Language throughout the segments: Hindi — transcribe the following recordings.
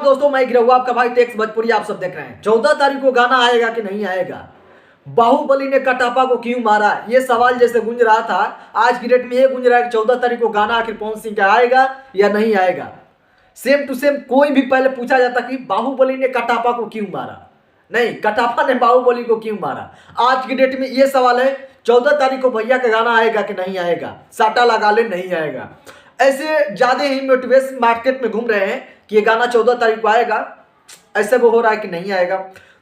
दोस्तों मैं गिरहुआ आपका भाई टेक्स भोजपुरी आप सब देख रहे हैं। 14 तारीख को गाना आएगा कि नहीं आएगा? बाहुबली ने कटप्पा को क्यों मारा, ये सवाल जैसे गूंज रहा था, आज की डेट में ये गूंज रहा है कि 14 तारीख को गाना आखिर पवन सिंह का आएगा या नहीं आएगा। सेम टू सेम कोई भी पहले पूछा जाता कि बाहुबली ने कटप्पा को क्यों मारा, नहीं कटप्पा ने बाहुबली को क्यों मारा। आज की डेट में ये सवाल है 14 तारीख को भैया का गाना आएगा कि नहीं आएगा, साटा लगा ले नहीं आएगा। ऐसे ज्यादा ही मोटिवेशन मार्केट में घूम रहे हैं कि ये गाना 14 तारीख को आएगा, ऐसे वो हो रहा है कि नहीं आएगा।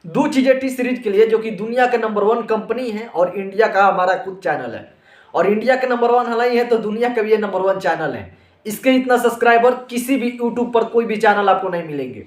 दो चीजें टी सीरीज के लिए, जो कि दुनिया के नंबर 1 कंपनी है और इंडिया का हमारा खुद चैनल है, और इंडिया के नंबर 1 हालांकि है तो दुनिया का भी ये नंबर 1 चैनल है। इसके इतना सब्सक्राइबर किसी भी यूट्यूब पर कोई भी चैनल आपको नहीं मिलेंगे।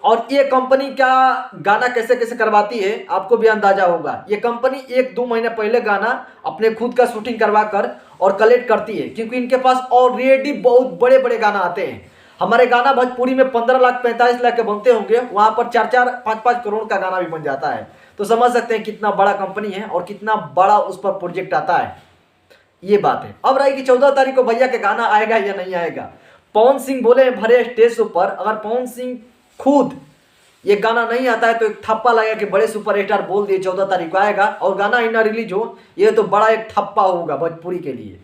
और ये कंपनी का गाना कैसे कैसे करवाती है आपको भी अंदाजा होगा। ये कंपनी 1-2 महीने पहले गाना अपने खुद का शूटिंग करवा कर और कलेक्ट करती है, क्योंकि इनके पास ऑलरेडी बहुत बड़े बड़े गाना आते हैं। हमारे गाना भोजपुरी में 15 लाख 45 लाख के बनते होंगे, वहां पर 4-4 5-5 करोड़ का गाना भी बन जाता है। तो समझ सकते हैं कितना बड़ा कंपनी है और कितना बड़ा उस पर प्रोजेक्ट आता है। ये बात है। अब रही कि 14 तारीख को भैया के गाना आएगा या नहीं आएगा। पवन सिंह बोले भरे स्टेज पर, अगर पवन सिंह खुद ये गाना नहीं आता है तो एक ठप्पा लगा कि बड़े सुपरस्टार बोल दिए 14 तारीख को आएगा और गाना ही ना रिलीज हो, ये तो बड़ा एक ठप्पा होगा भोजपुरी के लिए।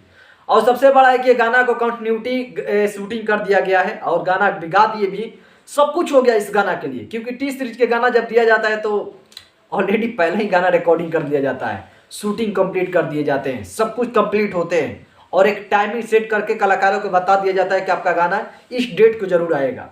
और सबसे बड़ा है कि ये गाना को कंटिन्यूटी शूटिंग कर दिया गया है और गाना गा दिए भी, सब कुछ हो गया इस गाना के लिए। क्योंकि टी सीरीज के गाना जब दिया जाता है तो ऑलरेडी पहले ही गाना रिकॉर्डिंग कर दिया जाता है, शूटिंग कंप्लीट कर दिए जाते हैं, सब कुछ कंप्लीट होते हैं और एक टाइमिंग सेट करके कलाकारों को बता दिया जाता है कि आपका गाना इस डेट को जरूर आएगा।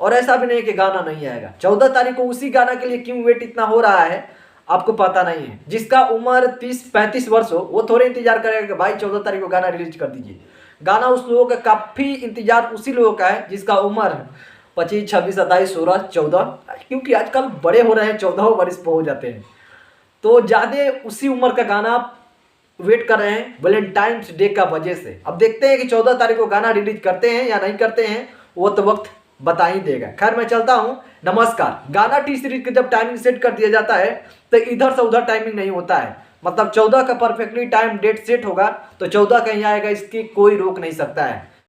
और ऐसा भी नहीं कि गाना नहीं आएगा। 14 तारीख को उसी गाना के लिए क्यों वेट इतना हो रहा है आपको पता नहीं है। जिसका उम्र 30-35 वर्ष हो वो थोड़े इंतजार करेगा कि भाई 14 तारीख को गाना रिलीज कर दीजिए। गाना उस लोगों का काफ़ी इंतजार उसी लोगों का है जिसका उम्र 25, 26, 27, 16, 14, क्योंकि आजकल बड़े हो रहे हैं, 14 वर्ष पे हो जाते हैं, तो ज़्यादा उसी उम्र का गाना वेट कर रहे हैं वैलेंटाइंस डे का वजह से। अब देखते हैं कि 14 तारीख को गाना रिलीज करते हैं या नहीं करते हैं, वो तो वक्त बता ही देगा। खैर मैं चलता हूं, नमस्कार। गाना टी सीरीज के जब टाइमिंग सेट कर दिया जाता है तो इधर से उधर टाइमिंग नहीं होता है। मतलब 14 का परफेक्टली टाइम डेट सेट होगा तो 14 कहीं आएगा, इसकी कोई रोक नहीं सकता है।